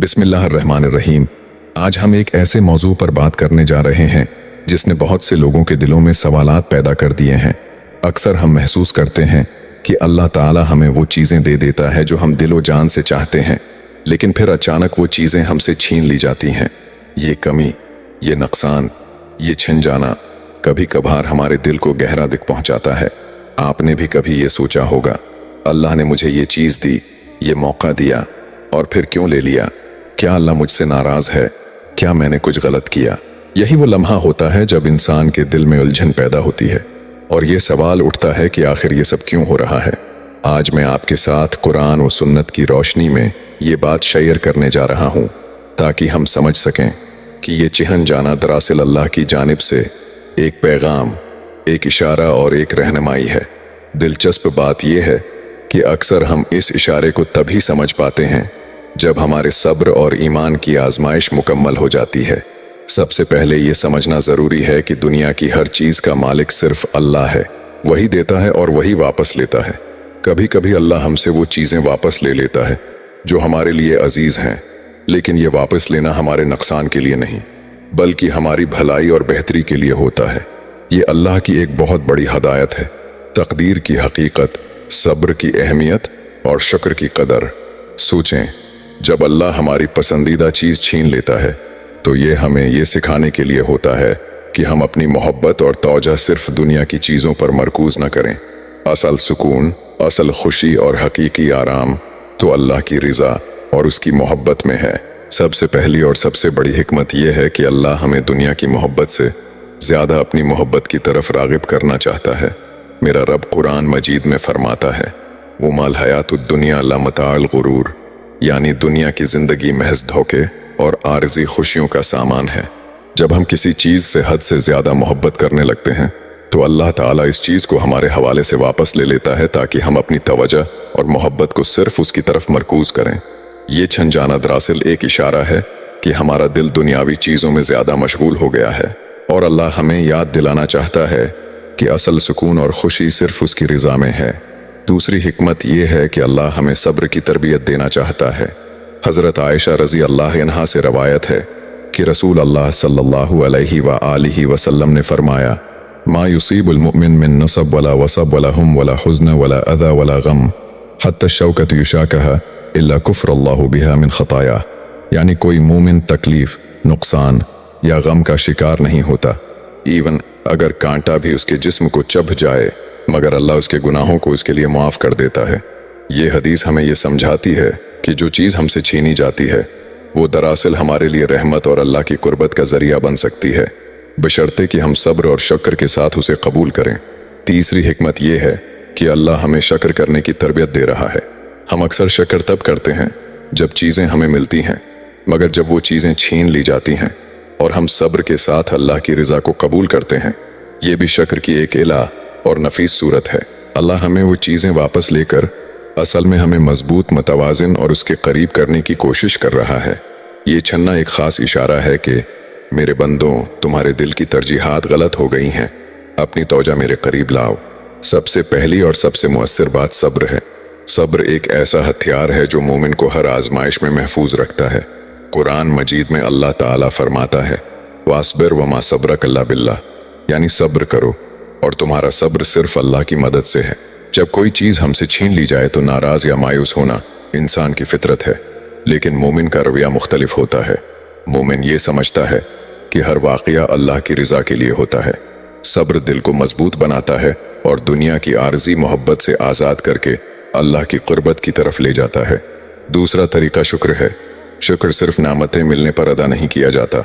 بسم اللہ الرحمن الرحیم۔ آج ہم ایک ایسے موضوع پر بات کرنے جا رہے ہیں جس نے بہت سے لوگوں کے دلوں میں سوالات پیدا کر دیے ہیں۔ اکثر ہم محسوس کرتے ہیں کہ اللہ تعالی ہمیں وہ چیزیں دے دیتا ہے جو ہم دل و جان سے چاہتے ہیں، لیکن پھر اچانک وہ چیزیں ہم سے چھین لی جاتی ہیں۔ یہ کمی، یہ نقصان، یہ چھن جانا کبھی کبھار ہمارے دل کو گہرا دکھ پہنچاتا ہے۔ آپ نے بھی کبھی یہ سوچا ہوگا، اللہ نے مجھے یہ چیز دی، یہ موقع دیا، اور پھر کیوں لے لیا؟ کیا اللہ مجھ سے ناراض ہے؟ کیا میں نے کچھ غلط کیا؟ یہی وہ لمحہ ہوتا ہے جب انسان کے دل میں الجھن پیدا ہوتی ہے اور یہ سوال اٹھتا ہے کہ آخر یہ سب کیوں ہو رہا ہے۔ آج میں آپ کے ساتھ قرآن و سنت کی روشنی میں یہ بات شیئر کرنے جا رہا ہوں تاکہ ہم سمجھ سکیں کہ یہ چہن جانا دراصل اللہ کی جانب سے ایک پیغام، ایک اشارہ اور ایک رہنمائی ہے۔ دلچسپ بات یہ ہے کہ اکثر ہم اس اشارے کو تبھی سمجھ پاتے ہیں جب ہمارے صبر اور ایمان کی آزمائش مکمل ہو جاتی ہے۔ سب سے پہلے یہ سمجھنا ضروری ہے کہ دنیا کی ہر چیز کا مالک صرف اللہ ہے۔ وہی دیتا ہے اور وہی واپس لیتا ہے۔ کبھی کبھی اللہ ہم سے وہ چیزیں واپس لے لیتا ہے جو ہمارے لیے عزیز ہیں، لیکن یہ واپس لینا ہمارے نقصان کے لیے نہیں بلکہ ہماری بھلائی اور بہتری کے لیے ہوتا ہے۔ یہ اللہ کی ایک بہت بڑی ہدایت ہے۔ تقدیر کی حقیقت، صبر کی اہمیت اور شکر کی قدر۔ سوچیں، جب اللہ ہماری پسندیدہ چیز چھین لیتا ہے تو یہ ہمیں یہ سکھانے کے لیے ہوتا ہے کہ ہم اپنی محبت اور توجہ صرف دنیا کی چیزوں پر مرکوز نہ کریں۔ اصل سکون، اصل خوشی اور حقیقی آرام تو اللہ کی رضا اور اس کی محبت میں ہے۔ سب سے پہلی اور سب سے بڑی حکمت یہ ہے کہ اللہ ہمیں دنیا کی محبت سے زیادہ اپنی محبت کی طرف راغب کرنا چاہتا ہے۔ میرا رب قرآن مجید میں فرماتا ہے، وَمَا الْحَيَاةُ الدُّنْيَا إِلَّا مَتَاعُ الْغُرُورِ، یعنی دنیا کی زندگی محض دھوکے اور عارضی خوشیوں کا سامان ہے۔ جب ہم کسی چیز سے حد سے زیادہ محبت کرنے لگتے ہیں تو اللہ تعالیٰ اس چیز کو ہمارے حوالے سے واپس لے لیتا ہے تاکہ ہم اپنی توجہ اور محبت کو صرف اس کی طرف مرکوز کریں۔ یہ چھن جانا دراصل ایک اشارہ ہے کہ ہمارا دل دنیاوی چیزوں میں زیادہ مشغول ہو گیا ہے، اور اللہ ہمیں یاد دلانا چاہتا ہے کہ اصل سکون اور خوشی صرف اس کی رضا میں ہے۔ دوسری حکمت یہ ہے کہ اللہ ہمیں صبر کی تربیت دینا چاہتا ہے۔ حضرت عائشہ رضی اللہ عنہا سے روایت ہے کہ رسول اللہ صلی اللہ علیہ وآلہ وسلم نے فرمایا، ما یصیب المؤمن من نصب ولا وصب ولا ہم ولا حزن ولا اذى ولا غم حتی الشوکۃ یشاکها الا کفر اللہ بها من خطایا، یعنی کوئی مومن تکلیف، نقصان یا غم کا شکار نہیں ہوتا، ایون اگر کانٹا بھی اس کے جسم کو چبھ جائے، مگر اللہ اس کے گناہوں کو اس کے لیے معاف کر دیتا ہے۔ یہ حدیث ہمیں یہ سمجھاتی ہے کہ جو چیز ہم سے چھینی جاتی ہے وہ دراصل ہمارے لیے رحمت اور اللہ کی قربت کا ذریعہ بن سکتی ہے، بشرطے کہ ہم صبر اور شکر کے ساتھ اسے قبول کریں۔ تیسری حکمت یہ ہے کہ اللہ ہمیں شکر کرنے کی تربیت دے رہا ہے۔ ہم اکثر شکر تب کرتے ہیں جب چیزیں ہمیں ملتی ہیں، مگر جب وہ چیزیں چھین لی جاتی ہیں اور ہم صبر کے ساتھ اللہ کی رضا کو قبول کرتے ہیں، یہ بھی شکر کی ایک اعلیٰ اور نفیس صورت ہے۔ اللہ ہمیں وہ چیزیں واپس لے کر اصل میں ہمیں مضبوط، متوازن اور اس کے قریب کرنے کی کوشش کر رہا ہے۔ یہ چھننا ایک خاص اشارہ ہے کہ میرے بندوں، تمہارے دل کی ترجیحات غلط ہو گئی ہیں، اپنی توجہ میرے قریب لاؤ۔ سب سے پہلی اور سب سے مؤثر بات صبر ہے۔ صبر ایک ایسا ہتھیار ہے جو مومن کو ہر آزمائش میں محفوظ رکھتا ہے۔ قرآن مجید میں اللہ تعالیٰ فرماتا ہے، وَاصْبِرْ وَمَا صَبْرَكَ إِلَّا بِاللَّهِ، یعنی صبر کرو اور تمہارا صبر صرف اللہ کی مدد سے ہے۔ جب کوئی چیز ہم سے چھین لی جائے تو ناراض یا مایوس ہونا انسان کی فطرت ہے، لیکن مومن کا رویہ مختلف ہوتا ہے۔ مومن یہ سمجھتا ہے کہ ہر واقعہ اللہ کی رضا کے لیے ہوتا ہے۔ صبر دل کو مضبوط بناتا ہے اور دنیا کی عارضی محبت سے آزاد کر کے اللہ کی قربت کی طرف لے جاتا ہے۔ دوسرا طریقہ شکر ہے۔ شکر صرف نعمتیں ملنے پر ادا نہیں کیا جاتا،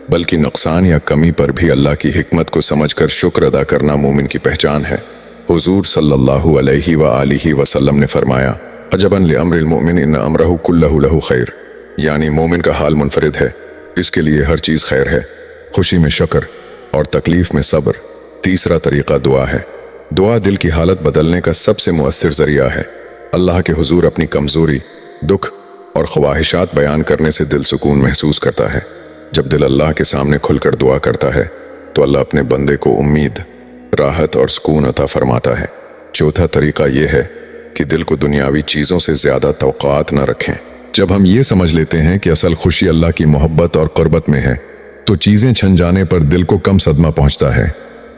بلکہ نقصان یا کمی پر بھی اللہ کی حکمت کو سمجھ کر شکر ادا کرنا مومن کی پہچان ہے۔ حضور صلی اللہ علیہ وآلہ وسلم نے فرمایا، عجباً لامر المؤمن ان امرہ کلہ لہ خیر، یعنی مومن کا حال منفرد ہے، اس کے لیے ہر چیز خیر ہے۔ خوشی میں شکر اور تکلیف میں صبر۔ تیسرا طریقہ دعا ہے۔ دعا دل کی حالت بدلنے کا سب سے مؤثر ذریعہ ہے۔ اللہ کے حضور اپنی کمزوری، دکھ اور خواہشات بیان کرنے سے دل سکون محسوس کرتا ہے۔ جب دل اللہ کے سامنے کھل کر دعا کرتا ہے تو اللہ اپنے بندے کو امید، راحت اور سکون عطا فرماتا ہے۔ چوتھا طریقہ یہ ہے کہ دل کو دنیاوی چیزوں سے زیادہ توقعات نہ رکھیں۔ जब हम ये समझ लेते हैं कि असल खुशी अल्लाह की मोहब्बत और क़ुर्बत में है तो चीज़ें छन जाने पर दिल को कम सदमा पहुंचता है।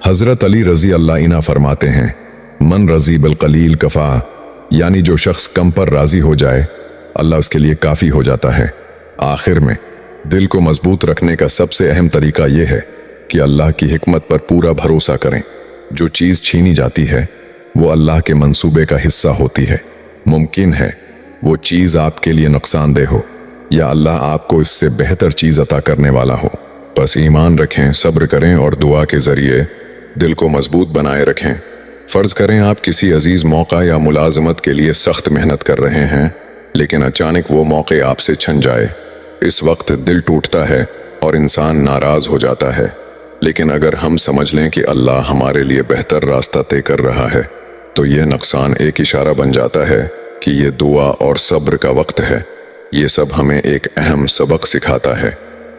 हज़रत अली रज़ी अल्लाह इन्हा फरमाते हैं, मन रज़ी बिल क़लील कफ़ा, यानी जो शख्स कम पर राज़ी हो जाए अल्लाह उसके लिए काफ़ी हो जाता है। आखिर में दिल को मजबूत रखने का सबसे अहम तरीका यह है कि अल्लाह की हिकमत पर पूरा भरोसा करें। जो चीज़ छीनी जाती है वो अल्लाह के मंसूबे का हिस्सा होती है। मुमकिन है वो चीज़ आपके लिए नुकसानदेह हो या अल्लाह आपको इससे बेहतर चीज़ अता करने वाला हो। बस ईमान रखें, सब्र करें और दुआ के ज़रिए दिल को मजबूत बनाए रखें। फ़र्ज़ करें आप किसी अजीज़ मौका या मुलाजमत के लिए सख्त मेहनत कर रहे हैं, लेकिन अचानक वो मौके आपसे छन जाए। इस वक्त दिल टूटता है और इंसान नाराज़ हो जाता है। लेकिन अगर हम समझ लें कि अल्लाह हमारे लिए बेहतर रास्ता तय कर रहा है तो ये नुकसान एक इशारा बन जाता है कि ये दुआ और सब्र का वक्त है। ये सब हमें एक अहम सबक सिखाता है।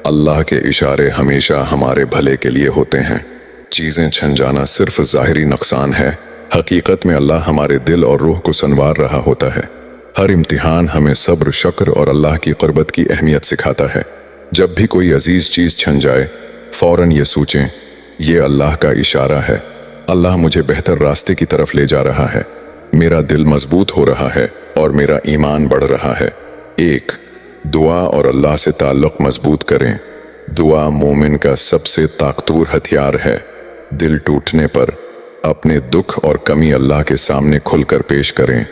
अल्लाह के इशारे हमेशा हमारे भले के लिए होते हैं। चीज़ें छन जाना सिर्फ ज़ाहिरी नुकसान है, हकीकत में अल्लाह हमारे दिल और रूह को संवार रहा होता है। हर इम्तिहान हमें सब्र, शक्र और अल्लाह की क़ुर्बत की अहमियत सिखाता है। जब भी कोई अजीज़ चीज़ छन जाए फ़ौरन ये सोचें, ये अल्लाह का इशारा है, अल्लाह मुझे बेहतर रास्ते की तरफ ले जा रहा है, मेरा दिल मजबूत हो रहा है और मेरा ईमान बढ़ रहा है। एक, दुआ और अल्लाह से ताल्लुक़ मजबूत करें। दुआ मोमिन का सबसे ताकतवर हथियार है। दिल टूटने पर अपने दुख और कमी अल्लाह के सामने खुलकर पेश करें।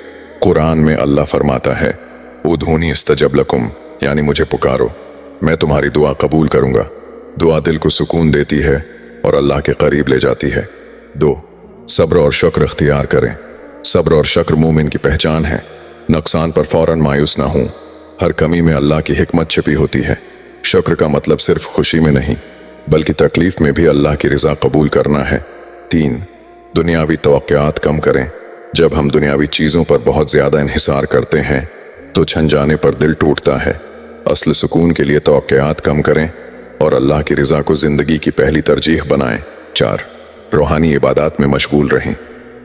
कुरान में अल्लाह फरमाता है, उदूनी इस्तजब लकुम, यानी मुझे पुकारो, मैं तुम्हारी दुआ कबूल करूँगा। दुआ दिल को सुकून देती है और अल्लाह के करीब ले जाती है। 2, सब्र और शुक्र इख्तियार करें। सब्र और शुक्र मोमिन की पहचान है। नुकसान पर फौरन मायूस ना हों। हर कमी में अल्लाह की हिकमत छिपी होती है। शुक्र का मतलब सिर्फ खुशी में नहीं बल्कि तकलीफ में भी अल्लाह की रज़ा कबूल करना है। 3, दुनियावी तवक्कुआत कम करें। जब हम दुनियावी चीज़ों पर बहुत ज़्यादा इन्हिसार करते हैं तो छन जाने पर दिल टूटता है। असल सुकून के लिए तवक्कुआत कम करें और अल्लाह की रज़ा को ज़िंदगी की पहली तरजीह बनाएं। 4, रूहानी इबादत में मशगूल रहें।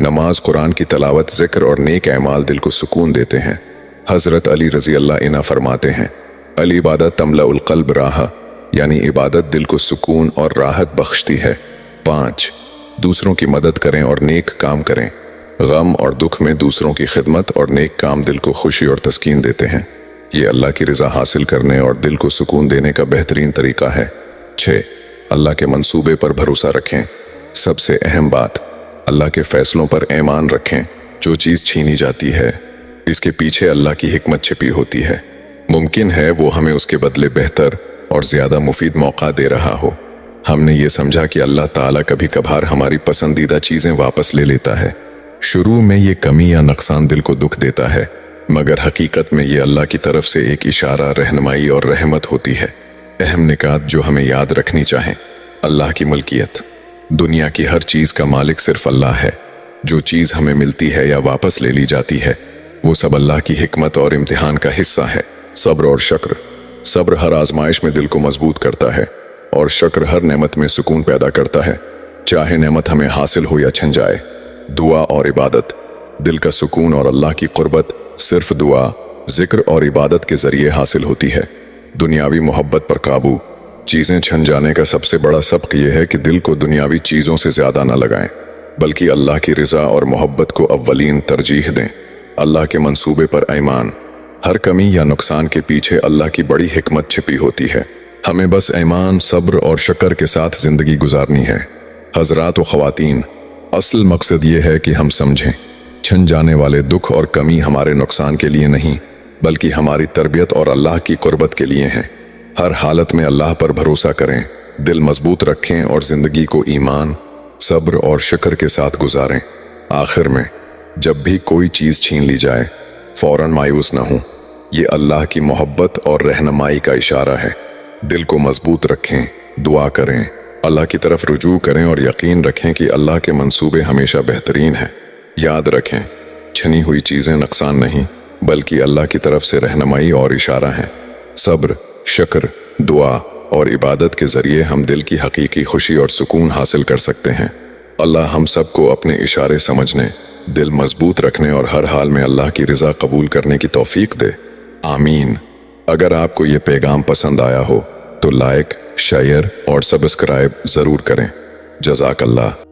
नमाज, कुरान की तलावत, ज़िक्र और नेक अमाल दिल को सुकून देते हैं। हज़रत अली रज़ी अल्लाह इन्हा फरमाते हैं, अल इबादत तमलउल क़ल्ब राहा, यानी इबादत दिल को सुकून और राहत बख्शती है। 5, दूसरों की मदद करें और नेक काम करें। गम और दुख में दूसरों की खिदमत और नेक काम दिल को खुशी और तस्कीन देते हैं। ये अल्लाह की रज़ा हासिल करने और दिल को सुकून देने का बेहतरीन तरीका है। 6, अल्लाह के मंसूबे पर भरोसा रखें। सबसे अहम बात, अल्लाह के फैसलों पर ईमान रखें। जो चीज़ छीनी जाती है इसके पीछे अल्लाह की हिकमत छिपी होती है। मुमकिन है वो हमें उसके बदले बेहतर और ज़्यादा मुफीद मौका दे रहा हो। हमने ये समझा कि अल्लाह ताला कभी कभार हमारी पसंदीदा चीज़ें वापस ले लेता है। शुरू में ये कमी या नुकसान दिल को दुख देता है, मगर हकीकत में ये अल्लाह की तरफ से एक इशारा, रहनुमाई और रहमत होती है। अहम निकात जो हमें याद रखनी चाहें, अल्लाह की मुल्कियत। दुनिया की हर चीज़ का मालिक सिर्फ अल्लाह है। जो चीज़ हमें मिलती है या वापस ले ली जाती है वो सब अल्लाह की हिकमत और इम्तिहान का हिस्सा है। सब्र और शुक्र। सब्र हर आजमाइश में दिल को मजबूत करता है और शुक्र हर नेमत में सुकून पैदा करता है, चाहे नेमत हमें हासिल हो या छन जाए। दुआ और इबादत। दिल का सुकून और अल्लाह की क़ुर्बत सिर्फ दुआ, ज़िक्र और इबादत के ज़रिए हासिल होती है। दुनियावी मोहब्बत पर काबू। चीज़ें छन जाने का सबसे बड़ा सबक यह है कि दिल को दुनियावी चीज़ों से ज़्यादा न लगाएं, बल्कि अल्लाह की रज़ा और मोहब्बत को अव्वलीन तरजीह दें। अल्लाह के मंसूबे पर ईमान। हर कमी या नुकसान के पीछे अल्लाह की बड़ी हिकमत छिपी होती है। हमें बस ईमान, सब्र और शुक्र के साथ ज़िंदगी गुजारनी है। हज़रात व ख़वातीन, असल मकसद ये है कि हम समझें, छन जाने वाले दुख और कमी हमारे नुकसान के लिए नहीं बल्कि हमारी तरबियत और अल्लाह की क़ुर्बत के लिए हैं। हर हालत में अल्लाह पर भरोसा करें, दिल मजबूत रखें और ज़िंदगी को ईमान, सब्र और शुक्र के साथ गुजारें। आखिर में जब भी कोई चीज़ छीन ली जाए फ़ौरन मायूस न हों। ये अल्लाह की मोहब्बत और रहनुमाई का इशारा है। दिल को मजबूत रखें, दुआ करें, अल्लाह की तरफ रुजू करें और यकीन रखें कि अल्लाह के मंसूबे हमेशा बेहतरीन हैं। याद रखें, छनी हुई चीज़ें नुकसान नहीं बल्कि अल्लाह की तरफ से रहनुमाई और इशारा हैं। सब्र, शुक्र, दुआ और इबादत के ज़रिए हम दिल की हकीकी खुशी और सुकून हासिल कर सकते हैं। अल्लाह हम सबको अपने इशारे समझने, दिल मजबूत रखने और हर हाल में अल्लाह की रज़ा कबूल करने की तौफीक दे। आमीन। अगर आपको ये पैगाम पसंद आया हो तो लाइक, शेयर और सब्सक्राइब जरूर करें। जज़ाकल्लाह।